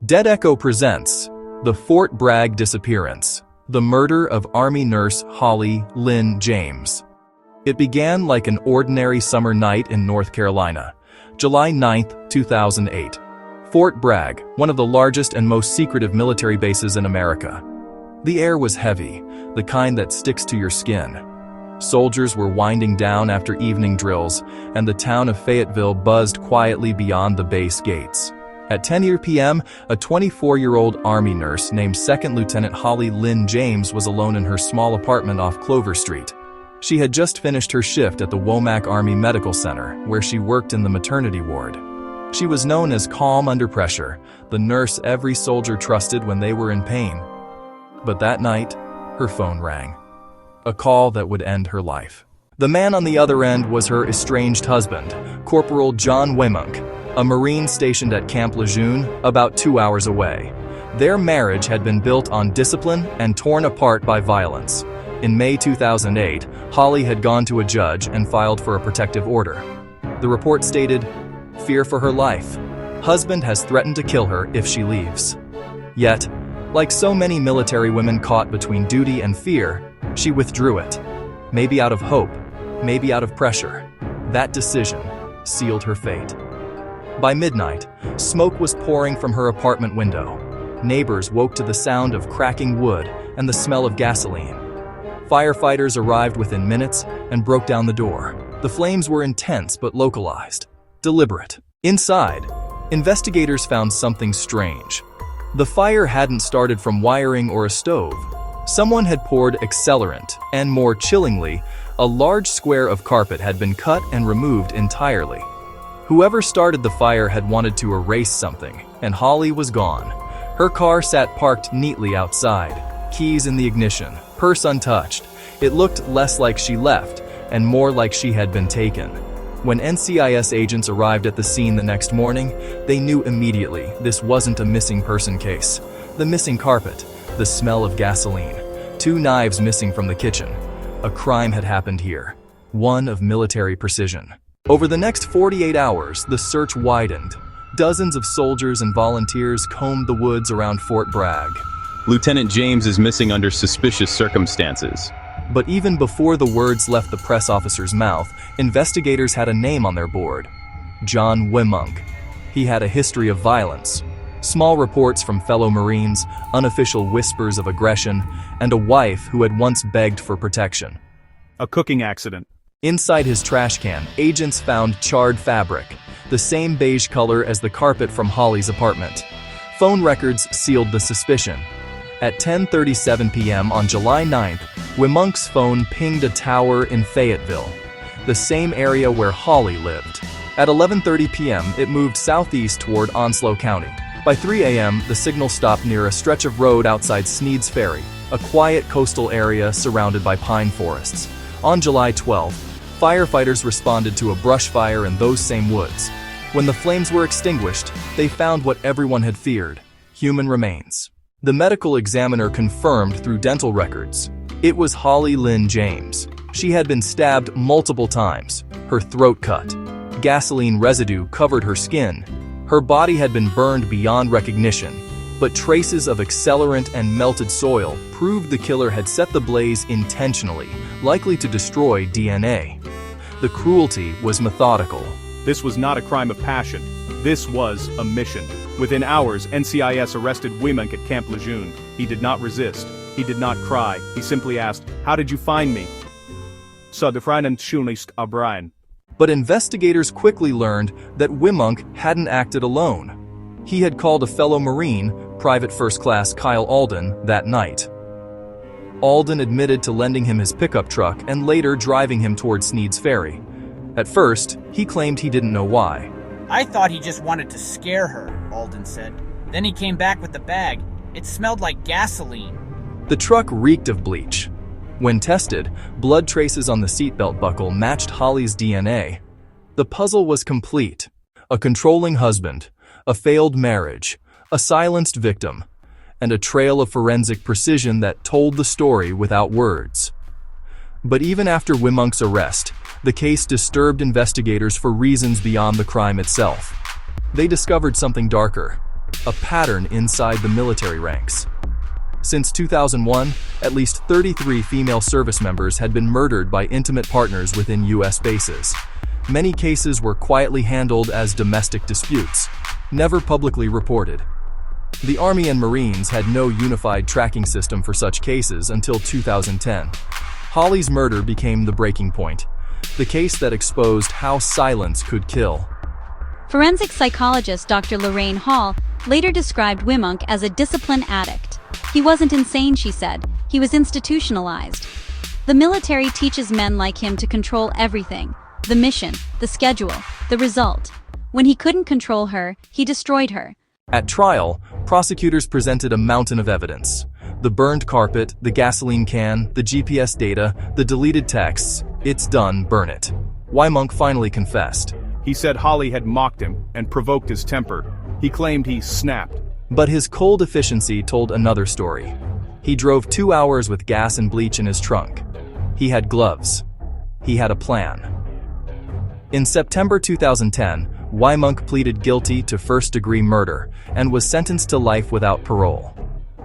DeadEcho presents The Fort Bragg Disappearance, the murder of Army nurse Holly Lynn James. It began like an ordinary summer night in North Carolina, July 9, 2008. Fort Bragg, one of the largest and most secretive military bases in America. The air was heavy, the kind that sticks to your skin. Soldiers were winding down after evening drills, and the town of Fayetteville buzzed quietly beyond the base gates. At 10 p.m., a 24-year-old Army nurse named Second Lieutenant Holly Lynn James was alone in her small apartment off Clover Street. She had just finished her shift at the Womack Army Medical Center, where she worked in the maternity ward. She was known as calm under pressure, the nurse every soldier trusted when they were in pain. But that night, her phone rang. A call that would end her life. The man on the other end was her estranged husband, Corporal John Wemunk, a Marine stationed at Camp Lejeune, about 2 hours away. Their marriage had been built on discipline and torn apart by violence. In May 2008, Holly had gone to a judge and filed for a protective order. The report stated, "Fear for her life. Husband has threatened to kill her if she leaves." Yet, like so many military women caught between duty and fear, she withdrew it. Maybe out of hope, maybe out of pressure. That decision sealed her fate. By midnight, smoke was pouring from her apartment window. Neighbors woke to the sound of cracking wood and the smell of gasoline. Firefighters arrived within minutes and broke down the door. The flames were intense but localized, deliberate. Inside, investigators found something strange. The fire hadn't started from wiring or a stove. Someone had poured accelerant, and more chillingly, a large square of carpet had been cut and removed entirely. Whoever started the fire had wanted to erase something, and Holly was gone. Her car sat parked neatly outside, keys in the ignition, purse untouched. It looked less like she left, and more like she had been taken. When NCIS agents arrived at the scene the next morning, they knew immediately this wasn't a missing person case. The missing carpet, the smell of gasoline, 2 knives missing from the kitchen. A crime had happened here, one of military precision. Over the next 48 hours, the search widened. Dozens of soldiers and volunteers combed the woods around Fort Bragg. Lieutenant James is missing under suspicious circumstances. But even before the words left the press officer's mouth, investigators had a name on their board: John Wemunk. He had a history of violence. Small reports from fellow Marines, unofficial whispers of aggression, and a wife who had once begged for protection. A cooking accident. Inside his trash can, agents found charred fabric, the same beige color as the carpet from Holly's apartment. Phone records sealed the suspicion. At 10:37 p.m. on July 9th, Wemunk's phone pinged a tower in Fayetteville, the same area where Holly lived. At 11:30 p.m., it moved southeast toward Onslow County. By 3 a.m., the signal stopped near a stretch of road outside Sneed's Ferry, a quiet coastal area surrounded by pine forests. On July 12th, firefighters responded to a brush fire in those same woods. When the flames were extinguished, they found what everyone had feared: human remains. The medical examiner confirmed through dental records. It was Holly Lynn James. She had been stabbed multiple times, her throat cut. Gasoline residue covered her skin. Her body had been burned beyond recognition, but traces of accelerant and melted soil proved the killer had set the blaze intentionally, likely to destroy DNA. The cruelty was methodical. This was not a crime of passion. This was a mission. Within hours, NCIS arrested Wemunk at Camp Lejeune. He did not resist. He did not cry. He simply asked, "How did you find me?" "So the Freien Schulnist O'Brien." But investigators quickly learned that Wemunk hadn't acted alone. He had called a fellow Marine, Private First Class Kyle Alden, that night. Alden admitted to lending him his pickup truck and later driving him toward Sneed's Ferry. At first, he claimed he didn't know why. "I thought he just wanted to scare her," Alden said. "Then he came back with the bag. It smelled like gasoline." The truck reeked of bleach. When tested, blood traces on the seatbelt buckle matched Holly's DNA. The puzzle was complete. A controlling husband, a failed marriage, a silenced victim, and a trail of forensic precision that told the story without words. But even after Wemunk's arrest, the case disturbed investigators for reasons beyond the crime itself. They discovered something darker. a pattern inside the military ranks. Since 2001, at least 33 female service members had been murdered by intimate partners within U.S. bases. Many cases were quietly handled as domestic disputes, never publicly reported. The Army and Marines had no unified tracking system for such cases until 2010. Holly's murder became the breaking point, the case that exposed how silence could kill. Forensic psychologist Dr. Lorraine Hall later described Wimunk as a discipline addict. He wasn't insane, she said. He was institutionalized. The military teaches men like him to control everything: the mission, the schedule, the result. When he couldn't control her, he destroyed her. At trial, prosecutors presented a mountain of evidence. The burned carpet, the gasoline can, the GPS data, the deleted texts. It's done, burn it. Wimunk finally confessed. He said Holly had mocked him and provoked his temper. He claimed he snapped. But his cold efficiency told another story. He drove 2 hours with gas and bleach in his trunk. He had gloves. He had a plan. In September 2010, Wimunk pleaded guilty to first-degree murder and was sentenced to life without parole.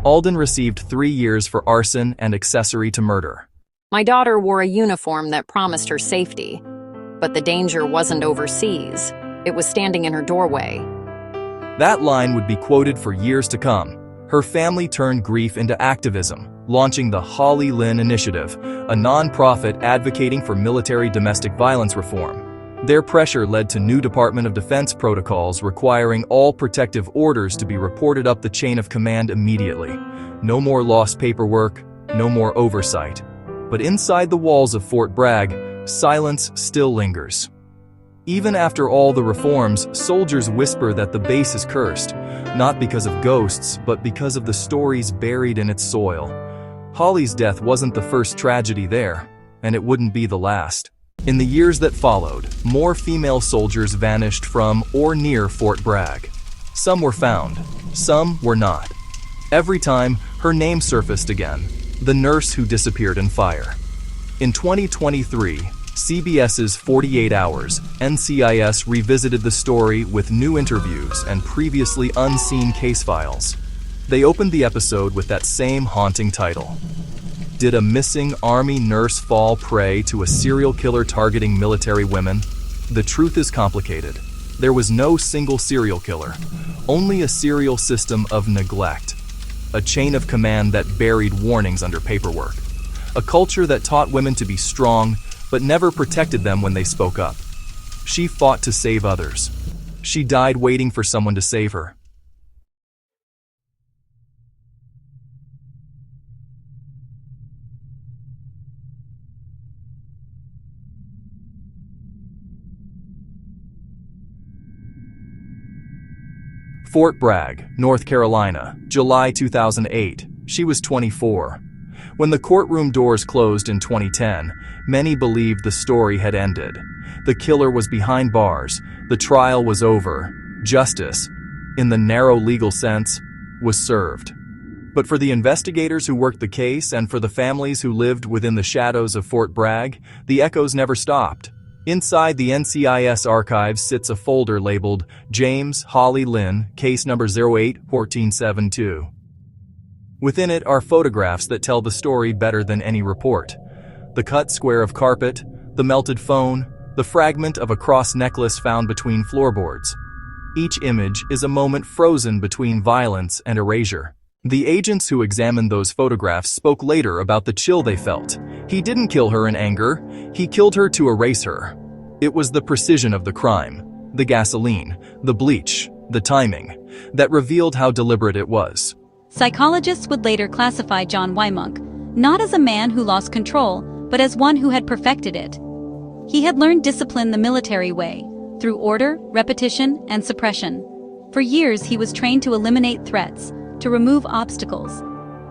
Alden received 3 years for arson and accessory to murder. My daughter wore a uniform that promised her safety, but the danger wasn't overseas. It was standing in her doorway. That line would be quoted for years to come. Her family turned grief into activism, launching the Holly Lynn Initiative, a non-profit advocating for military domestic violence reform. Their pressure led to new Department of Defense protocols requiring all protective orders to be reported up the chain of command immediately. No more lost paperwork, no more oversight. But inside the walls of Fort Bragg, silence still lingers. Even after all the reforms, soldiers whisper that the base is cursed, not because of ghosts, but because of the stories buried in its soil. Holly's death wasn't the first tragedy there, and it wouldn't be the last. In the years that followed, more female soldiers vanished from or near Fort Bragg. Some were found, some were not. Every time, her name surfaced again, the nurse who disappeared in fire. In 2023, CBS's 48 Hours, NCIS revisited the story with new interviews and previously unseen case files. They opened the episode with that same haunting title. Did a missing Army nurse fall prey to a serial killer targeting military women? The truth is complicated. There was no single serial killer, only a serial system of neglect. A chain of command that buried warnings under paperwork. A culture that taught women to be strong, but never protected them when they spoke up. She fought to save others. She died waiting for someone to save her. Fort Bragg, North Carolina, July 2008. She was 24. When the courtroom doors closed in 2010, many believed the story had ended. The killer was behind bars, the trial was over, justice, in the narrow legal sense, was served. But for the investigators who worked the case and for the families who lived within the shadows of Fort Bragg, the echoes never stopped. Inside the NCIS archives sits a folder labeled James Holly Lynn, case number 08-1472. Within it are photographs that tell the story better than any report. The cut square of carpet, the melted phone, the fragment of a cross necklace found between floorboards. Each image is a moment frozen between violence and erasure. The agents who examined those photographs spoke later about the chill they felt. He didn't kill her in anger, he killed her to erase her. It was the precision of the crime, the gasoline, the bleach, the timing, that revealed how deliberate it was. Psychologists would later classify John Wimunk not as a man who lost control, but as one who had perfected it. He had learned discipline the military way, through order, repetition, and suppression. For years he was trained to eliminate threats, to remove obstacles.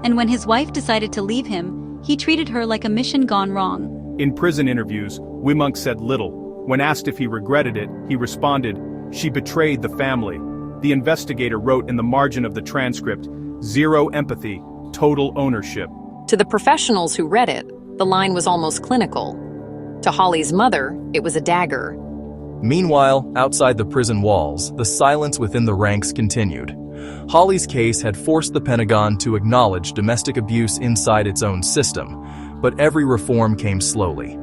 And when his wife decided to leave him, he treated her like a mission gone wrong. In prison interviews, Wimunk said little. When asked if he regretted it, he responded, "She betrayed the family." The investigator wrote in the margin of the transcript, "Zero empathy, total ownership." To the professionals who read it, the line was almost clinical. To Holly's mother, it was a dagger. Meanwhile, outside the prison walls, the silence within the ranks continued. Holly's case had forced the Pentagon to acknowledge domestic abuse inside its own system, but every reform came slowly.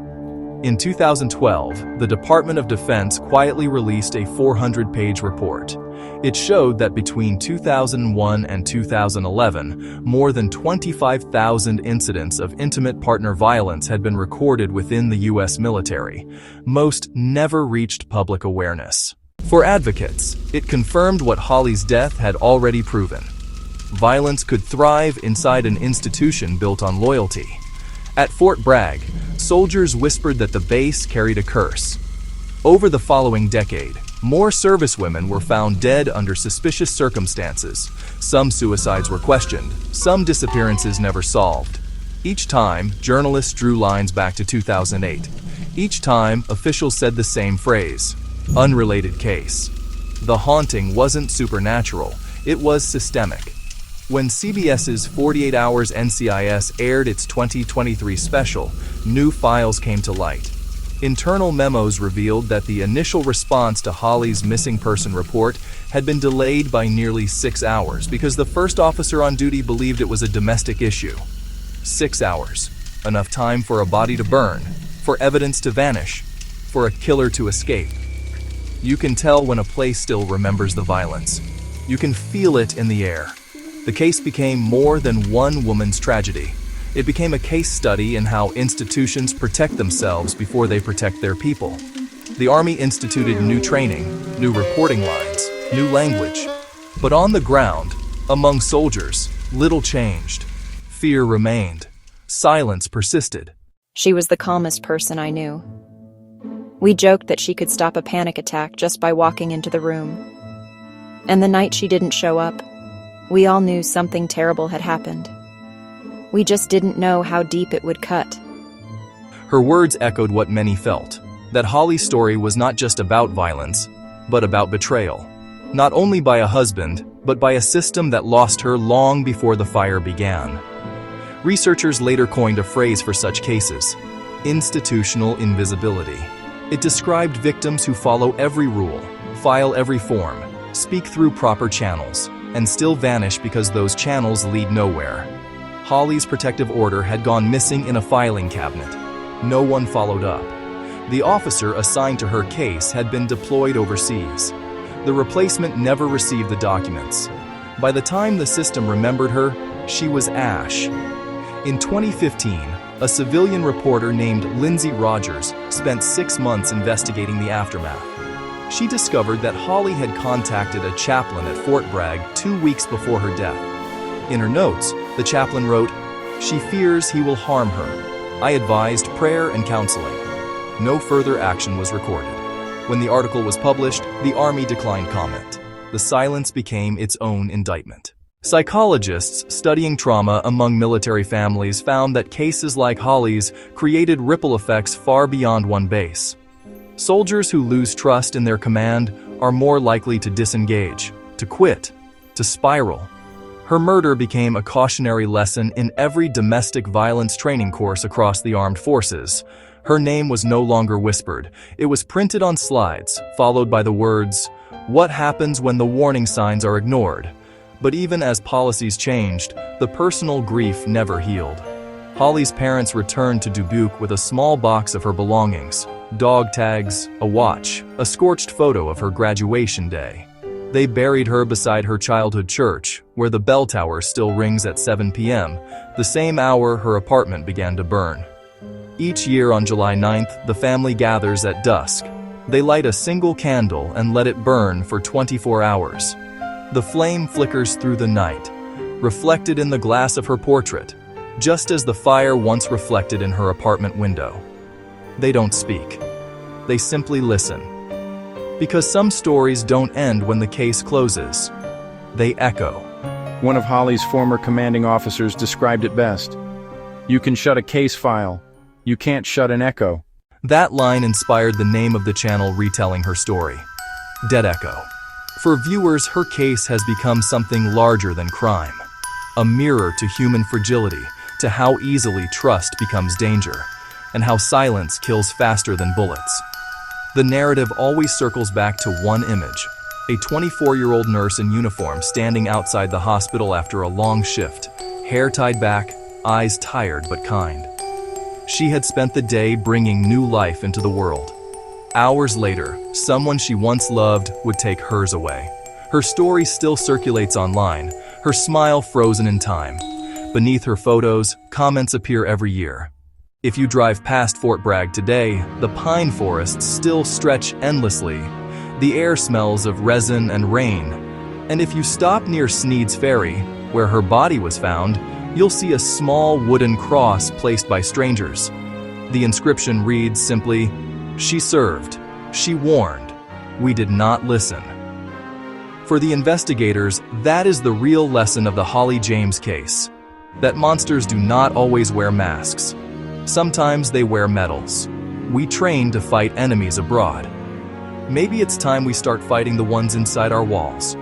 In 2012, the Department of Defense quietly released a 400-page report. It showed that between 2001 and 2011, more than 25,000 incidents of intimate partner violence had been recorded within the U.S. military. Most never reached public awareness. For advocates, it confirmed what Holly's death had already proven. Violence could thrive inside an institution built on loyalty. At Fort Bragg, soldiers whispered that the base carried a curse. Over the following decade, more servicewomen were found dead under suspicious circumstances. Some suicides were questioned, some disappearances never solved. Each time, journalists drew lines back to 2008. Each time, officials said the same phrase: unrelated case. The haunting wasn't supernatural, it was systemic. When CBS's 48 Hours NCIS aired its 2023 special, new files came to light. Internal memos revealed that the initial response to Holly's missing person report had been delayed by nearly 6 hours because the first officer on duty believed it was a domestic issue. 6 hours. Enough time for a body to burn, for evidence to vanish, for a killer to escape. You can tell when a place still remembers the violence. You can feel it in the air. The case became more than one woman's tragedy. It became a case study in how institutions protect themselves before they protect their people. The Army instituted new training, new reporting lines, new language. But on the ground, among soldiers, little changed. Fear remained. Silence persisted. She was the calmest person I knew. We joked that she could stop a panic attack just by walking into the room. And the night she didn't show up, we all knew something terrible had happened. We just didn't know how deep it would cut. Her words echoed what many felt, that Holly's story was not just about violence, but about betrayal. Not only by a husband, but by a system that lost her long before the fire began. Researchers later coined a phrase for such cases: institutional invisibility. It described victims who follow every rule, file every form, speak through proper channels, and still vanish because those channels lead nowhere. Holly's protective order had gone missing in a filing cabinet. No one followed up. The officer assigned to her case had been deployed overseas. The replacement never received the documents. By the time the system remembered her, she was ash. In 2015, a civilian reporter named Lindsay Rogers spent 6 months investigating the aftermath. She discovered that Holly had contacted a chaplain at Fort Bragg 2 weeks before her death. In her notes, the chaplain wrote, "She fears he will harm her. I advised prayer and counseling." No further action was recorded. When the article was published, the Army declined comment. The silence became its own indictment. Psychologists studying trauma among military families found that cases like Holly's created ripple effects far beyond one base. Soldiers who lose trust in their command are more likely to disengage, to quit, to spiral. Her murder became a cautionary lesson in every domestic violence training course across the armed forces. Her name was no longer whispered. It was printed on slides, followed by the words, "What happens when the warning signs are ignored?" But even as policies changed, the personal grief never healed. Holly's parents returned to Dubuque with a small box of her belongings: dog tags, a watch, a scorched photo of her graduation day. They buried her beside her childhood church, where the bell tower still rings at 7 p.m., the same hour her apartment began to burn. Each year on July 9th, the family gathers at dusk. They light a single candle and let it burn for 24 hours. The flame flickers through the night, reflected in the glass of her portrait, just as the fire once reflected in her apartment window. They don't speak. They simply listen. Because some stories don't end when the case closes. They echo. One of Holly's former commanding officers described it best. "You can shut a case file. You can't shut an echo." That line inspired the name of the channel retelling her story: DeadEcho. For viewers, her case has become something larger than crime. A mirror to human fragility, to how easily trust becomes danger, and how silence kills faster than bullets. The narrative always circles back to one image: A 24-year-old nurse in uniform standing outside the hospital after a long shift, hair tied back, eyes tired but kind. She had spent the day bringing new life into the world. Hours later, someone she once loved would take hers away. Her story still circulates online, her smile frozen in time. Beneath her photos, comments appear every year. If you drive past Fort Bragg today, the pine forests still stretch endlessly. The air smells of resin and rain. And if you stop near Sneed's Ferry, where her body was found, you'll see a small wooden cross placed by strangers. The inscription reads simply, "She served. She warned. We did not listen." For the investigators, that is the real lesson of the Holly James case. That monsters do not always wear masks. Sometimes they wear medals. We train to fight enemies abroad. Maybe it's time we start fighting the ones inside our walls.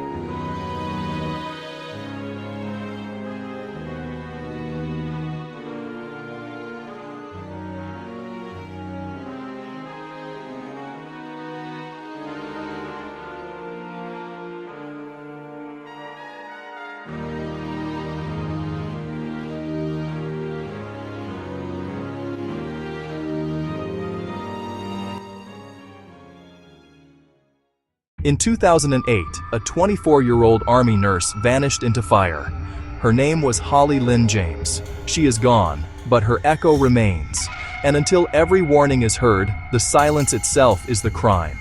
In 2008, a 24-year-old Army nurse vanished into fire. Her name was Holly Lynn James. She is gone, but her echo remains. And until every warning is heard, the silence itself is the crime.